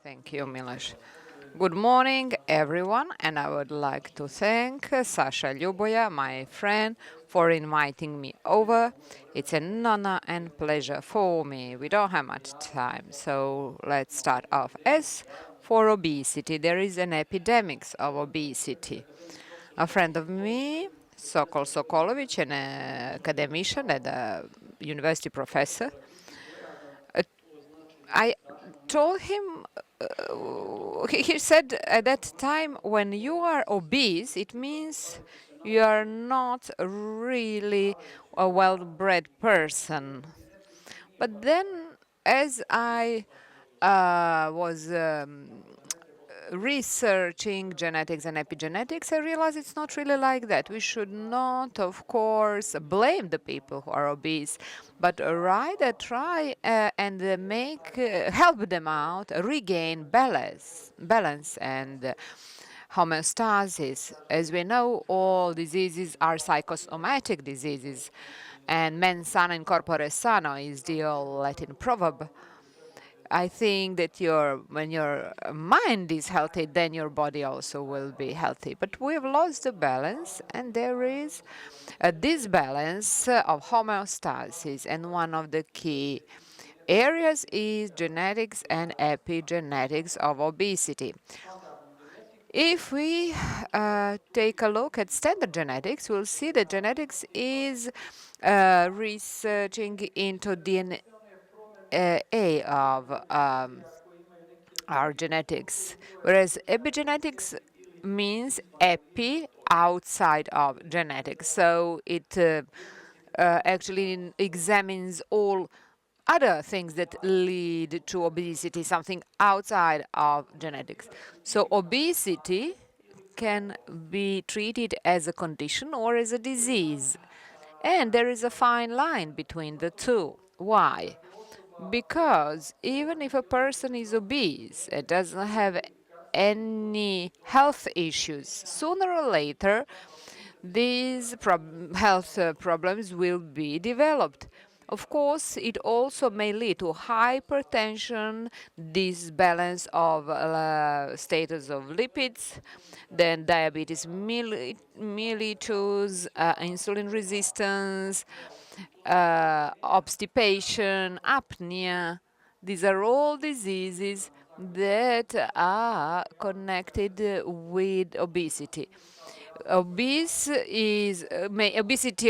Thank you, Miloš. Good morning, everyone, and I would like to thank Sasha Ljuboja, my friend, for inviting me over. It's an honor and pleasure for me. We don't have much time, so let's start off. As for obesity, there is an epidemic of obesity. A friend of me, Sokol Sokolovic, an academician and a university professor, I told him, he said at that time, when you are obese, it means you are not really a well-bred person. But then, as I was researching genetics and epigenetics, I realized it's not really like that. We should not, of course, blame the people who are obese, but rather try and help them out, regain balance and homeostasis. As we know, all diseases are psychosomatic diseases, and mens sana in corpore sano is the old Latin proverb. I think that when your mind is healthy, then your body also will be healthy. But we have lost the balance, and there is a disbalance of homeostasis. And one of the key areas is genetics and epigenetics of obesity. If we take a look at standard genetics, we'll see that genetics is researching into DNA of our genetics, whereas epigenetics means epi, outside of genetics. So it actually examines all other things that lead to obesity, something outside of genetics. So obesity can be treated as a condition or as a disease. And there is a fine line between the two. Why? Because even if a person is obese and doesn't have any health issues, sooner or later, these health problems will be developed. Of course, it also may lead to hypertension, disbalance of status of lipids, then diabetes mellitus, insulin resistance, obstipation, apnea. These are all diseases that are connected with obesity. Obesity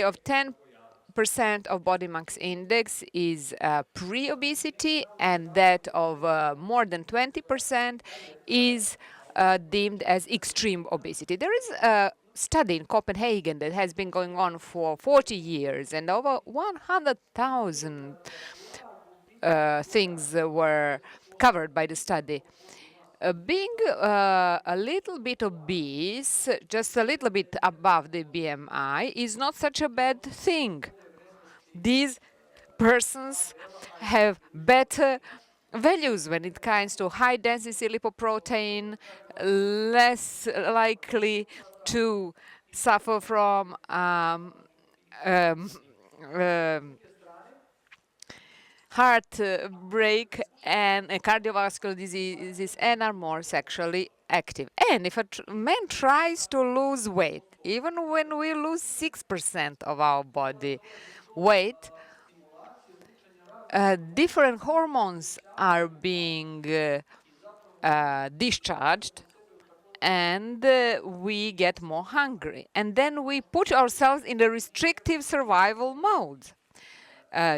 of 10% of body mass index is pre-obesity, and that of more than 20% is deemed as extreme obesity. There is a study in Copenhagen that has been going on for 40 years, and over 100,000 things were covered by the study. Being a little bit obese, just a little bit above the BMI, is not such a bad thing. These persons have better values when it comes to high density lipoprotein, less likely to suffer from heartbreak and cardiovascular diseases, and are more sexually active. And if a man tries to lose weight, even when we lose 6% of our body weight, different hormones are being discharged, and we get more hungry. And then we put ourselves in the restrictive survival mode.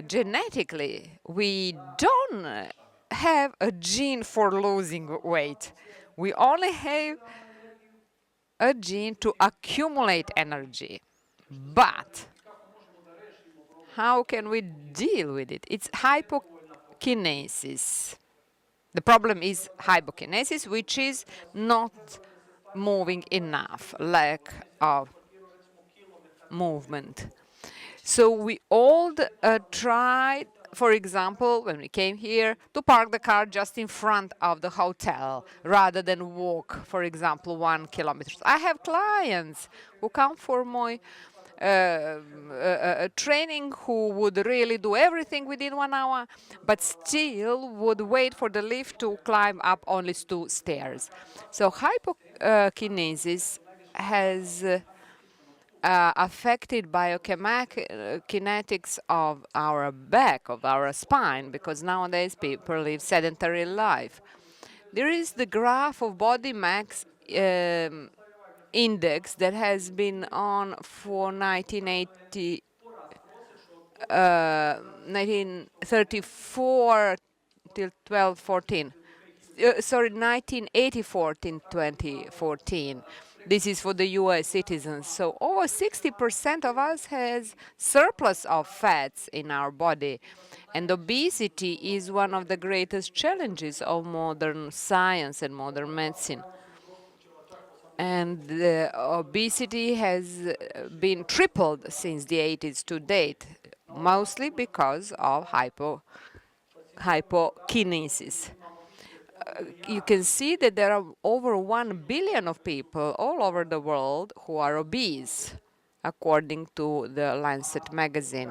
Genetically, we don't have a gene for losing weight. We only have a gene to accumulate energy. But how can we deal with it? It's hypokinesis. The problem is hypokinesis, which is not moving enough, lack of movement. So we all tried, for example, when we came here, to park the car just in front of the hotel rather than walk, for example, 1 kilometer. I have clients who come for my training, who would really do everything within 1 hour, but still would wait for the lift to climb up only 2 stairs. So hypokinesis has affected biokinetics of our back, of our spine, because nowadays people live sedentary life. There is the graph of body mass index that has been on for 1934 till 1214. Sorry, 1984 till 2014. This is for the US citizens. So over 60% of us has surplus of fats in our body. And obesity is one of the greatest challenges of modern science and modern medicine. And the obesity has been tripled since the 80s to date, mostly because of hypokinesis. You can see that there are over 1 billion of people all over the world who are obese, according to the Lancet magazine,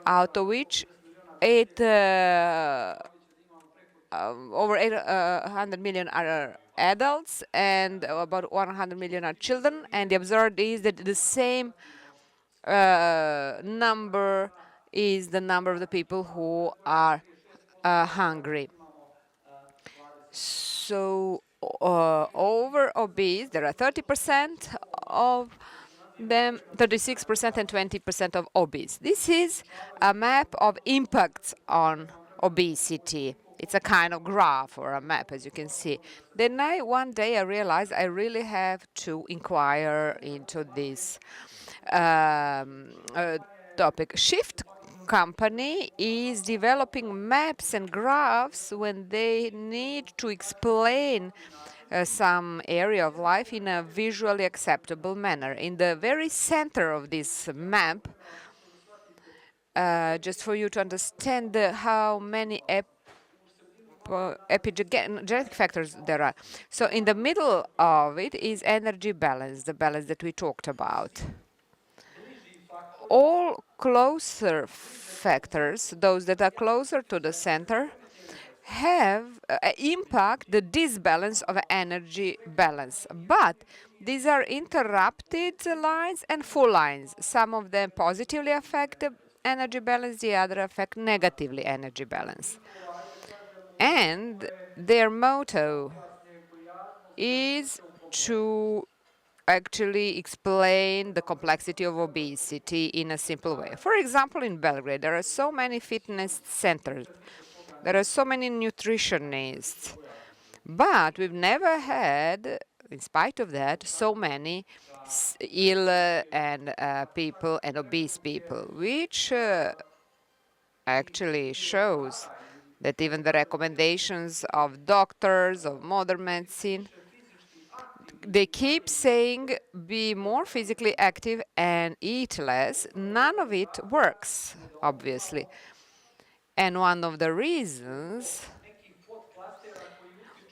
out of which over 800 million are adults and about 100 million are children. And the observed is that the same number is the number of the people who are hungry. So over obese, there are 30% of them, 36% and 20% of obese. This is a map of impacts on obesity. It's a kind of graph or a map, as you can see. Then one day I realized I really have to inquire into this topic. Shift company is developing maps and graphs when they need to explain some area of life in a visually acceptable manner. In the very center of this map, just for you to understand how many epigenetic factors there are. So in the middle of it is energy balance, the balance that we talked about. All closer factors, those that are closer to the center, have impact the disbalance of energy balance. But these are interrupted lines and full lines. Some of them positively affect the energy balance, the other affect negatively energy balance. And their motto is to actually explain the complexity of obesity in a simple way. For example, in Belgrade, there are so many fitness centers. There are so many nutritionists. But we've never had, in spite of that, so many ill and people and obese people, which actually shows that even the recommendations of doctors, of modern medicine, they keep saying be more physically active and eat less. None of it works, obviously. And one of the reasons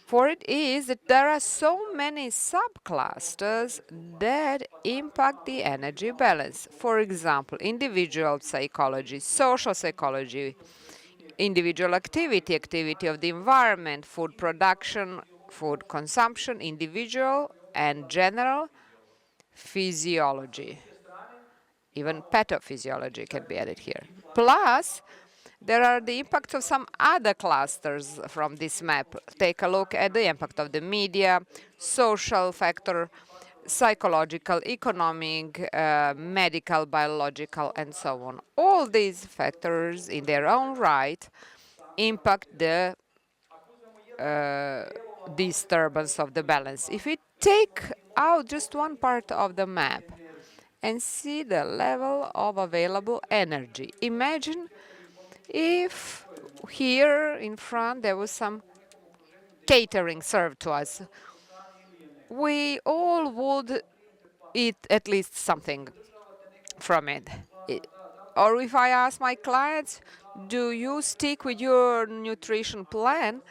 for it is that there are so many subclusters that impact the energy balance. For example, individual psychology, social psychology, individual activity, activity of the environment, food production, food consumption, individual and general physiology. Even pathophysiology can be added here. Plus, there are the impacts of some other clusters from this map. Take a look at the impact of the media, social factor, psychological, economic, medical, biological, and so on. All these factors in their own right impact the disturbance of the balance. If we take out just one part of the map and see the level of available energy, imagine if here in front there was some catering served to us. We all would eat at least something from it. Or if I ask my clients, do you stick with your nutrition plan?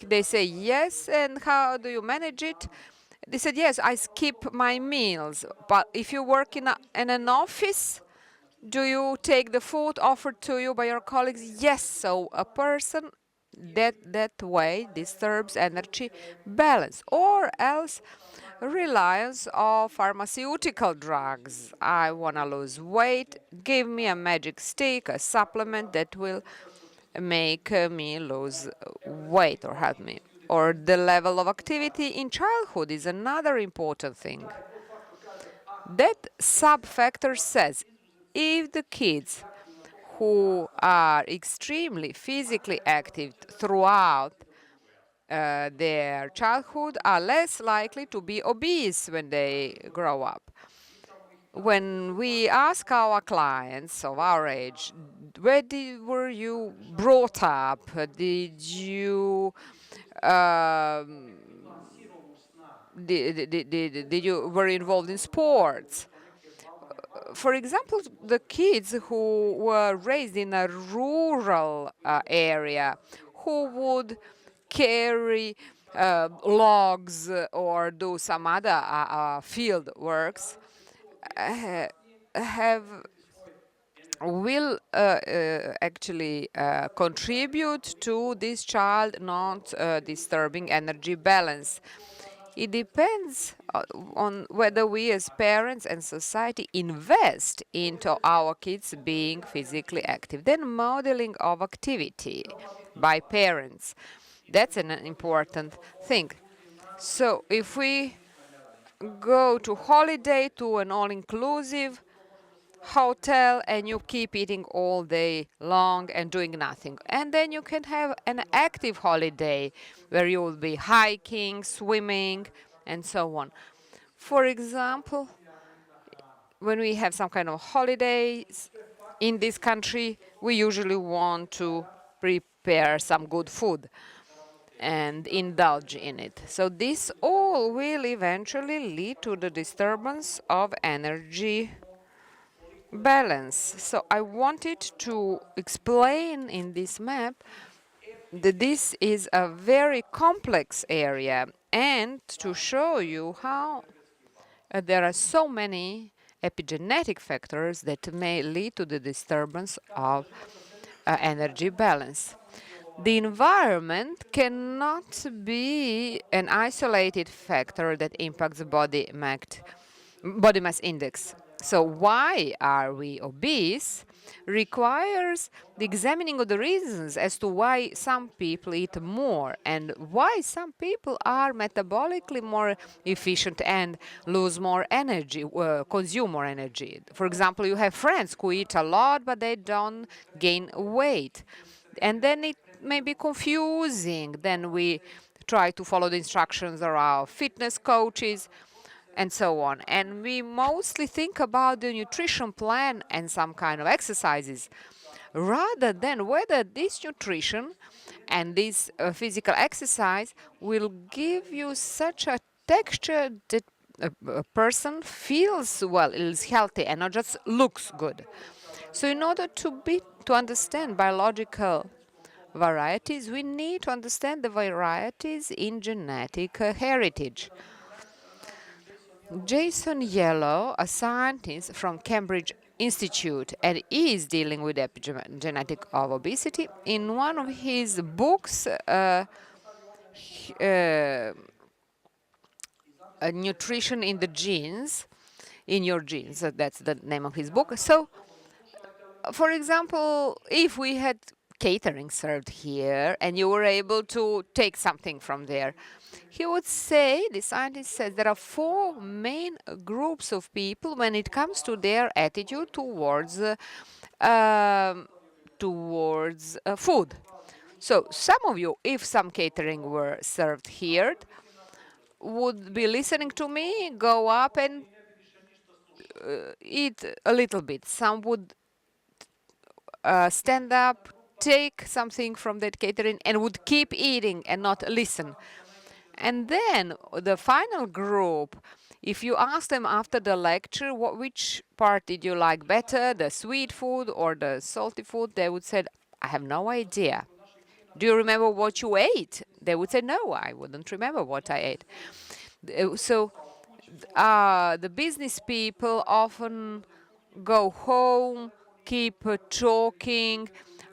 They say yes, and how do you manage it? They said, yes, I skip my meals. But if you work in an office, do you take the food offered to you by your colleagues? Yes. So a person that way disturbs energy balance, or else reliance on pharmaceutical drugs. I want to lose weight. Give me a magic stick, a supplement that will make me lose weight or help me. Or the level of activity in childhood is another important thing. That sub-factor says if the kids who are extremely physically active throughout their childhood are less likely to be obese when they grow up. When we ask our clients of our age, were you brought up? Did you were involved in sports? For example, the kids who were raised in a rural area, who would carry logs or do some other field works, have will actually contribute to this child not disturbing energy balance. It depends on whether we as parents and society invest into our kids being physically active. Then modeling of activity by parents. That's an important thing. So if we go to holiday to an all-inclusive hotel and you keep eating all day long and doing nothing. And then you can have an active holiday where you will be hiking, swimming, and so on. For example, when we have some kind of holidays in this country, we usually want to prepare some good food and indulge in it. So this all will eventually lead to the disturbance of energy balance. So I wanted to explain in this map that this is a very complex area and to show you how there are so many epigenetic factors that may lead to the disturbance of energy balance. The environment cannot be an isolated factor that impacts the body mass index. So why are we obese requires the examining of the reasons as to why some people eat more and why some people are metabolically more efficient and lose more energy, consume more energy. For example, you have friends who eat a lot but they don't gain weight. And then it may be confusing. Then we try to follow the instructions of our fitness coaches and so on. And we mostly think about the nutrition plan and some kind of exercises, rather than whether this nutrition and this physical exercise will give you such a texture that a person feels well, is healthy, and not just looks good. So in order to understand biological varieties, we need to understand the varieties in genetic heritage. Jason Yellow, a scientist from Cambridge Institute and is dealing with epigenetic of obesity, in one of his books, Nutrition in the Genes, in Your Genes, that's the name of his book. So, for example, if we had catering served here and you were able to take something from there, he would say, the scientist says, there are four main groups of people when it comes to their attitude towards food. So some of you, if some catering were served here, would be listening to me, go up and eat a little bit. Some would stand up, take something from that catering, and would keep eating and not listen. And then the final group, if you ask them after the lecture, which part did you like better, the sweet food or the salty food, they would say, I have no idea. Do you remember what you ate? They would say, no, I wouldn't remember what I ate. So the business people often go home, keep talking,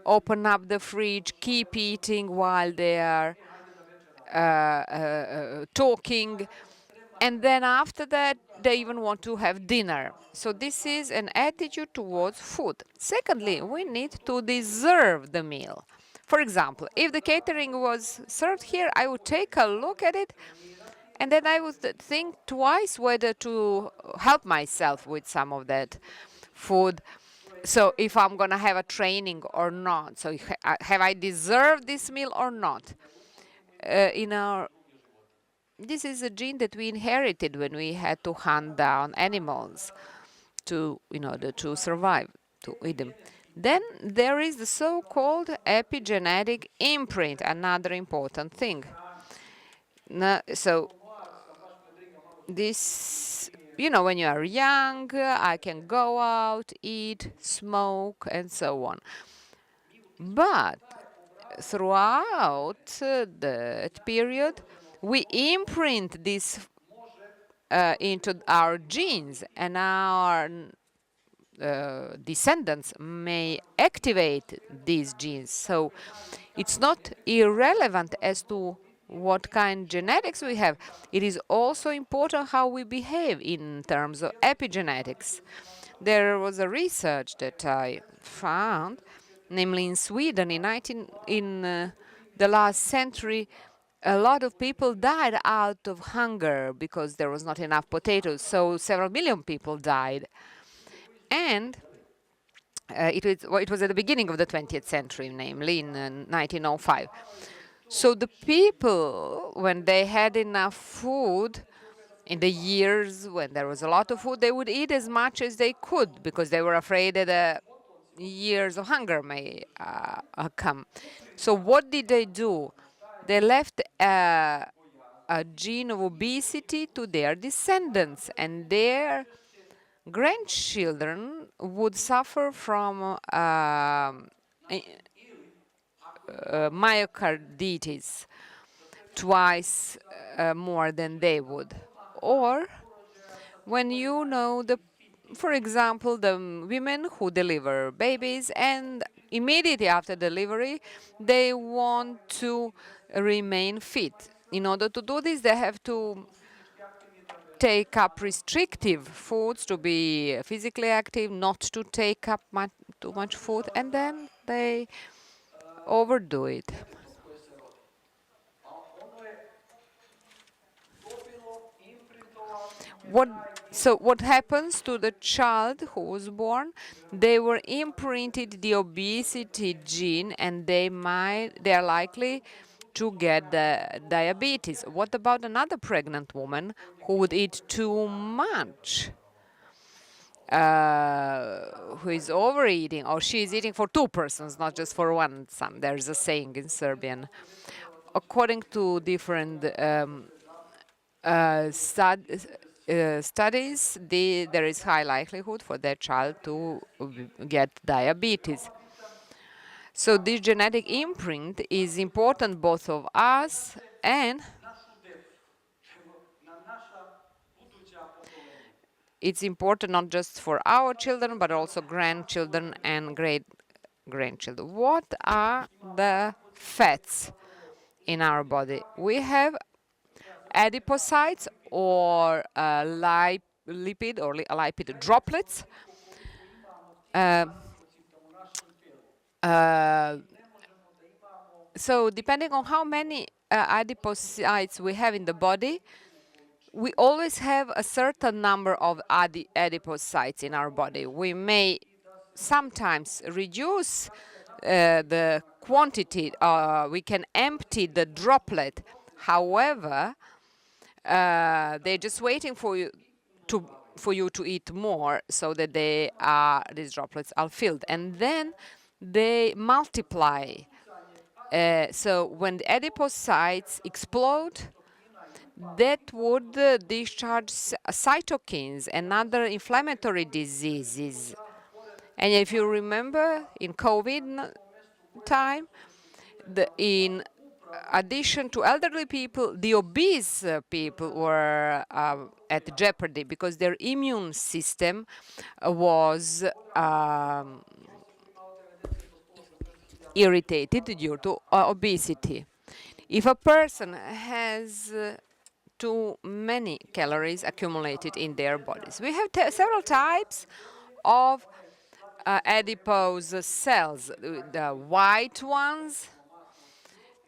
open up the fridge, keep eating while they are talking, and then after that they even want to have dinner. So this is an attitude towards food. Secondly, we need to deserve the meal. For example, if the catering was served here, I would take a look at it, and then I would think twice whether to help myself with some of that food. So if I'm going to have a training or not. So have I deserved this meal or not? This is a gene that we inherited when we had to hunt down animals in order to survive, to eat them. Then there is the so-called epigenetic imprint, another important thing. So this, when you are young, I can go out, eat, smoke, and so on. But throughout that period, we imprint this into our genes, and our descendants may activate these genes. So it's not irrelevant as to what kind of genetics we have. It is also important how we behave in terms of epigenetics. There was a research that I found, namely in Sweden in the last century. A lot of people died out of hunger because there was not enough potatoes, so several million people died. And it was at the beginning of the 20th century, namely in 1905. So the people, when they had enough food, in the years when there was a lot of food, they would eat as much as they could because they were afraid that years of hunger may come. So what did they do? They left a gene of obesity to their descendants, and their grandchildren would suffer from myocarditis twice more than they would. Or when for example, the women who deliver babies, and immediately after delivery, they want to remain fit. In order to do this, they have to take up restrictive foods to be physically active, not to take up too much food, and then they overdo it. What happens to the child who was born? They were imprinted the obesity gene, and they are likely to get the diabetes. What about another pregnant woman who would eat too much? Who is overeating, or she is eating for two persons, not just for one son. There's a saying in Serbian. According to different studies, there is high likelihood for that child to get diabetes. So this genetic imprint is important both of us and it's important not just for our children, but also grandchildren and great-grandchildren. What are the fats in our body? We have adipocytes or lipid or lipid droplets. So depending on how many adipocytes we have in the body, we always have a certain number of adipocytes in our body. We may sometimes reduce the quantity, we can empty the droplet. However, they're just waiting for you to eat more so that these droplets are filled, and then they multiply. So when the adipocytes explode, that would discharge cytokines and other inflammatory diseases. And if you remember, in COVID time, addition to elderly people, the obese people were at jeopardy because their immune system was irritated due to obesity. If a person has too many calories accumulated in their bodies, we have several types of adipose cells. The white ones,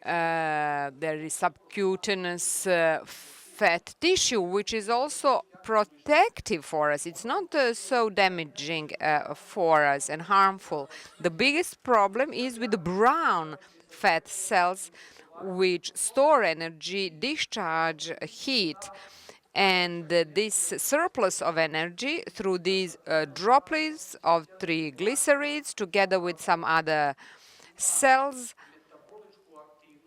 there is subcutaneous fat tissue, which is also protective for us. It's not so damaging for us and harmful. The biggest problem is with the brown fat cells, which store energy, discharge heat. And this surplus of energy through these droplets of triglycerides, together with some other cells,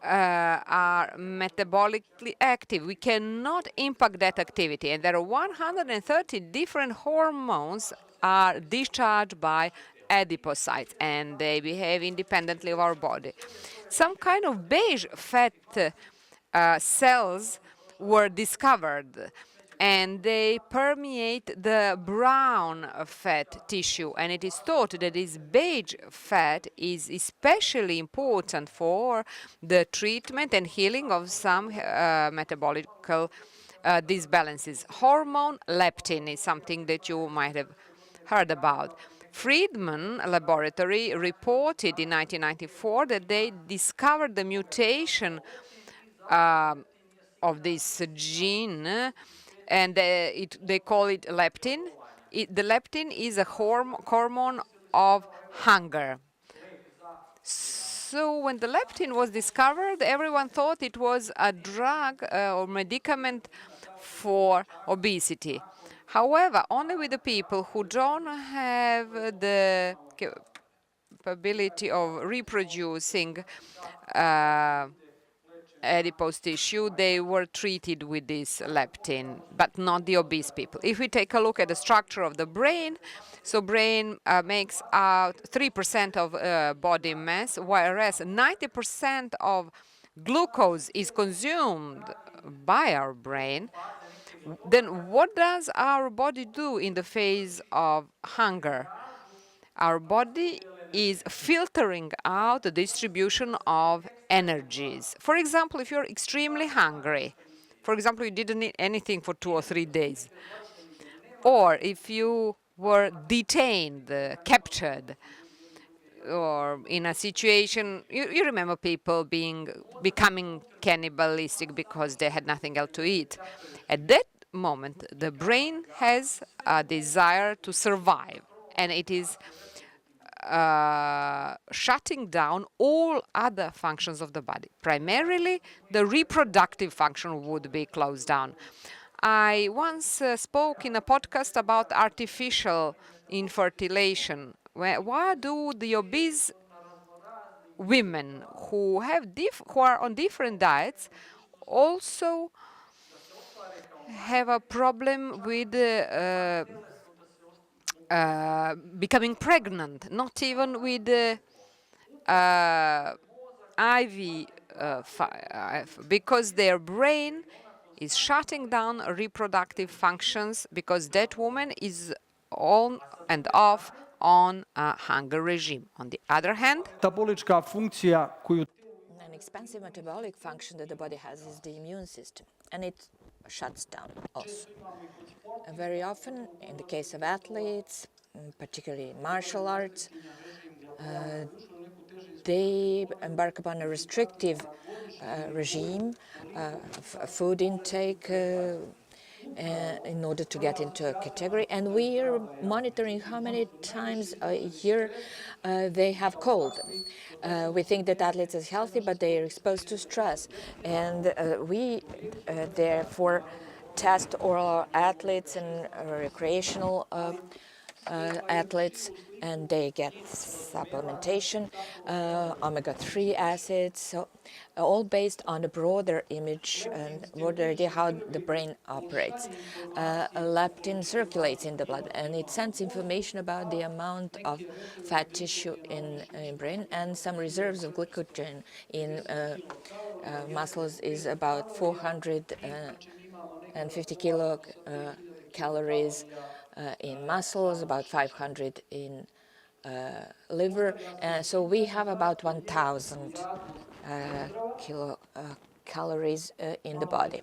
are metabolically active. We cannot impact that activity, and there are 130 different hormones are discharged by adipocytes, and they behave independently of our body. Some kind of beige fat cells were discovered, and they permeate the brown fat tissue, and it is thought that this beige fat is especially important for the treatment and healing of some metabolical disbalances. Hormone leptin is something that you might have heard about. Friedman Laboratory reported in 1994 that they discovered the mutation of this gene, and they call it leptin. The leptin is a hormone of hunger. So when the leptin was discovered, everyone thought it was a drug or medicament for obesity. However, only with the people who don't have the capability of reproducing adipose tissue, they were treated with this leptin, but not the obese people. If we take a look at the structure of the brain, so brain makes out 3% of body mass, whereas 90% of glucose is consumed by our brain. Then what does our body do in the face of hunger? Our body is filtering out the distribution of energies. For example, if you're extremely hungry, for example, you didn't eat anything for 2 or 3 days, or if you were detained, captured, or in a situation, you remember people becoming cannibalistic because they had nothing else to eat. At that moment, the brain has a desire to survive, and it is shutting down all other functions of the body. Primarily, the reproductive function would be closed down. I once spoke in a podcast about artificial infertilization. Why do the obese women who are on different diets also have a problem with becoming pregnant, not even with IVF, because their brain is shutting down reproductive functions because that woman is on and off on a hunger regime. On the other hand, an expensive metabolic function that the body has is the immune system, and it shuts down also. And very often, in the case of athletes, particularly martial arts, they embark upon a restrictive regime, food intake, in order to get into a category. And we are monitoring how many times a year they have cold. We think that athletes are healthy, but they are exposed to stress. And we therefore test all athletes and recreational athletes, and they get supplementation, omega-3 acids, so all based on a broader image and broader idea how the brain operates. Leptin circulates in the blood, and it sends information about the amount of fat tissue in brain and some reserves of glycogen in muscles is about 450 calories in muscles, about 500 in liver. So we have about 1,000 calories in the body.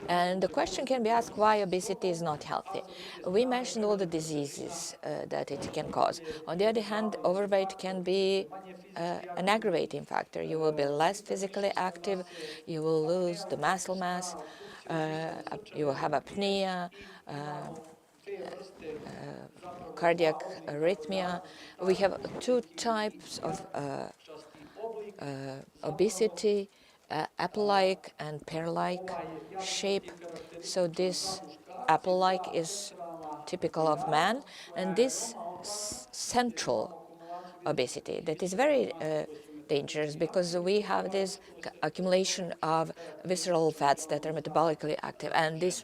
And the question can be asked why obesity is not healthy. We mentioned all the diseases that it can cause. On the other hand, overweight can be an aggravating factor. You will be less physically active, you will lose the muscle mass, you will have apnea, cardiac arrhythmia. We have two types of obesity, apple-like and pear-like shape. So this apple-like is typical of man, and this central obesity that is very dangerous because we have this accumulation of visceral fats that are metabolically active, and this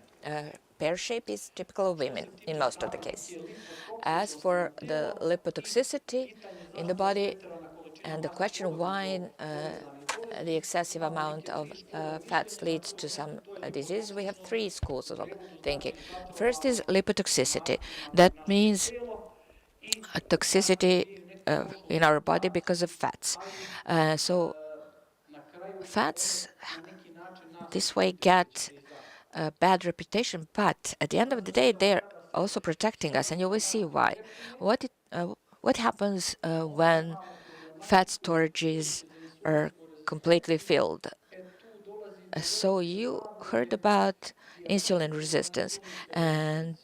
pear shape is typical of women in most of the cases. As for the lipotoxicity in the body and the question why the excessive amount of fats leads to some disease, we have three schools of thinking. First is lipotoxicity. That means a toxicity in our body because of fats. So fats this way get a bad reputation, but at the end of the day, they're also protecting us, and you will see why. What happens when fat storages are completely filled? So you heard about insulin resistance, and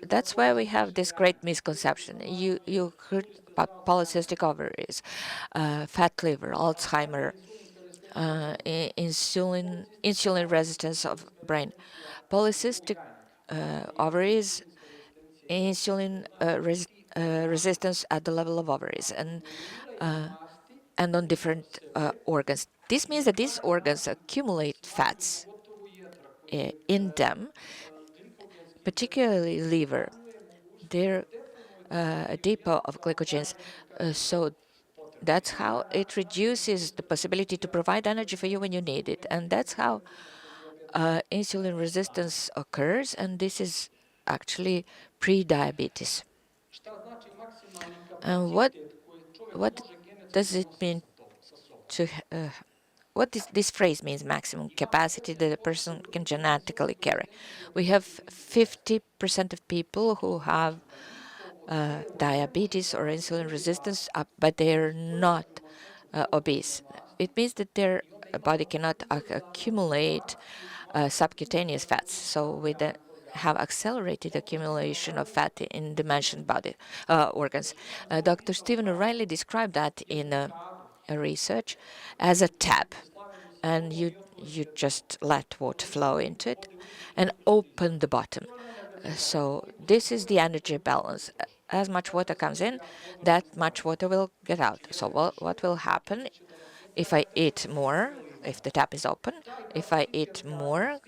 that's why we have this great misconception. You heard about polycystic ovaries, fat liver, Alzheimer, insulin resistance of brain, polycystic ovaries, insulin resistance at the level of ovaries, and on different organs. This means that these organs accumulate fats in them, particularly liver. They're a depot of glycogens. So that's how it reduces the possibility to provide energy for you when you need it. And that's how insulin resistance occurs. And this is actually pre-diabetes. And what does it mean to what this phrase means, maximum capacity that a person can genetically carry? We have 50% of people who have diabetes or insulin resistance, but they're not obese. It means that their body cannot accumulate subcutaneous fats. So we have accelerated accumulation of fat in the mentioned body organs. Dr. Stephen O'Reilly described that in a research as a tap, and you just let water flow into it and open the bottom. So this is the energy balance. As much water comes in, that much water will get out. So what will happen if I eat more, if the tap is open? If I eat more,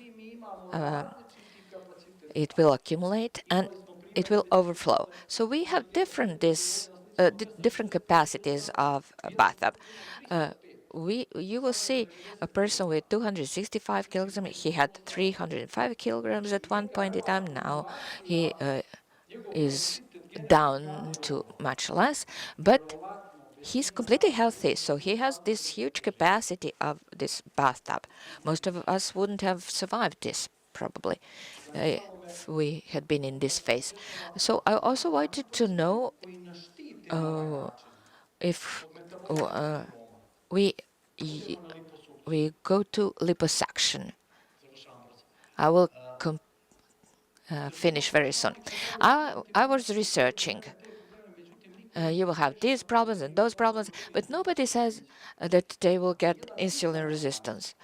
it will accumulate and it will overflow. So we have different capacities of a bathtub. You will see a person with 265 kilograms. He had 305 kilograms at one point in time. Now he is down to much less, but he's completely healthy. So he has this huge capacity of this bathtub. Most of us wouldn't have survived this probably if we had been in this phase. So I also wanted to know if we we go to liposuction. I will finish very soon. I was researching. You will have these problems and those problems, but nobody says that they will get insulin resistance.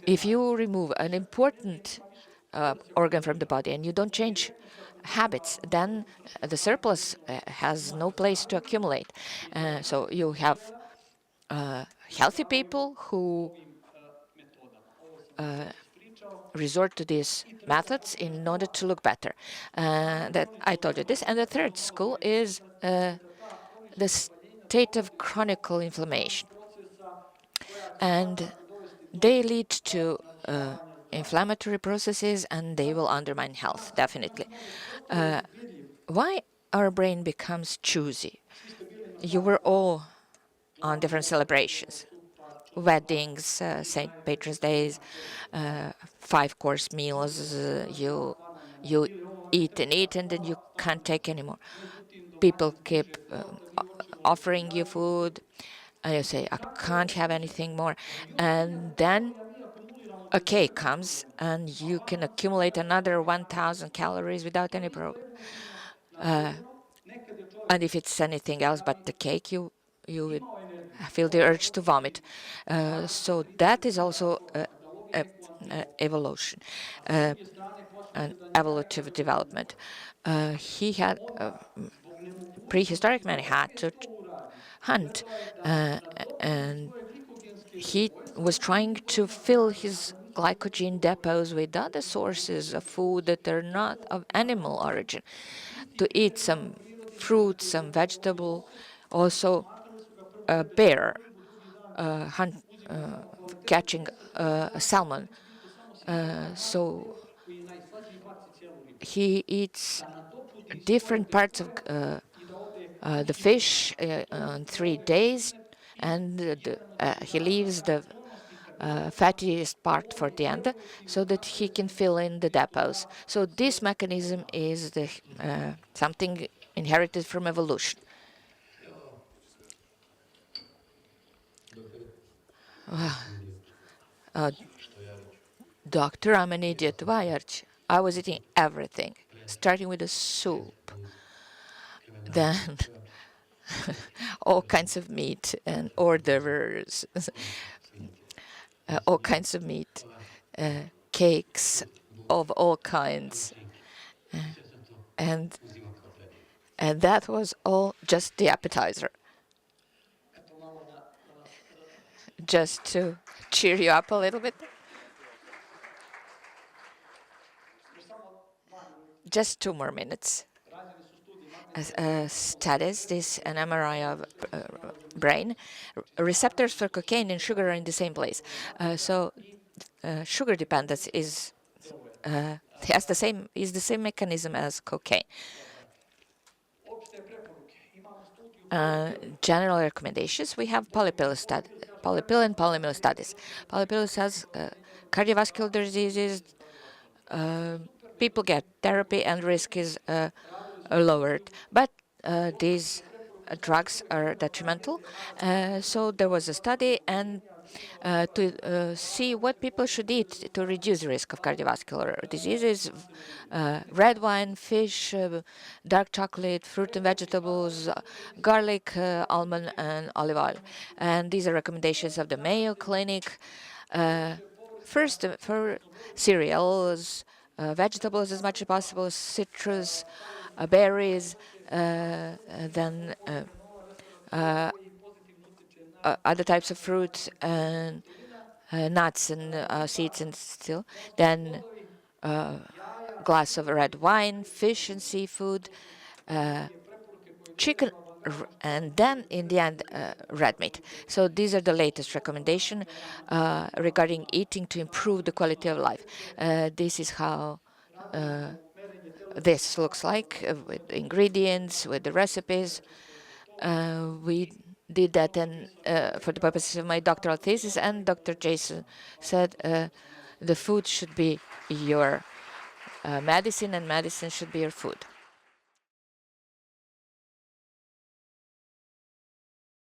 If you remove an important organ from the body and you don't change habits, then the surplus has no place to accumulate. So you have healthy people who resort to these methods in order to look better. That I told you this. And the third school is the state of chronic inflammation. and they lead to inflammatory processes, and they will undermine health, definitely. Why our brain becomes choosy? You were all on different celebrations, weddings, St. Patrick's Days, five-course meals. You eat and eat, and then you can't take anymore. People keep offering you food, and you say, I can't have anything more. And then a cake comes, and you can accumulate another 1,000 calories without any problem. And if it's anything else but the cake, you would feel the urge to vomit. So that is also evolution, an evolutive development. He had prehistoric man had to hunt, and he was trying to fill his glycogen depots with other sources of food that are not of animal origin, to eat some fruit, some vegetable, also a bear catching a salmon. So he eats different parts of the fish on 3 days, and he leaves the fattiest part for the end so that he can fill in the depots. So this mechanism is something inherited from evolution. Doctor, I'm an idiot. Why, Archie? I was eating everything, starting with the soup, then all kinds of meat and hors d'oeuvres, all kinds of meat, cakes of all kinds, and that was all just the appetizer, just to cheer you up a little bit. Just 2 more minutes. Studies, this an MRI of brain. Receptors for cocaine and sugar are in the same place. So sugar dependence has the same mechanism as cocaine. General recommendations: we have polypill and polymill studies. Polypill says cardiovascular diseases, people get therapy and risk is lowered. But these drugs are detrimental. So there was a study and to see what people should eat to reduce the risk of cardiovascular diseases. Red wine, fish, dark chocolate, fruit and vegetables, garlic, almond, and olive oil. And these are recommendations of the Mayo Clinic. First, for cereals, vegetables as much as possible, citrus, berries, then other types of fruits and nuts and seeds and still. Then glass of red wine, fish and seafood, chicken, and then in the end, red meat. So these are the latest recommendations regarding eating to improve the quality of life. This is how this looks like with the ingredients, with the recipes. We did that for the purposes of my doctoral thesis, and Dr. Jason said the food should be your medicine, and medicine should be your food.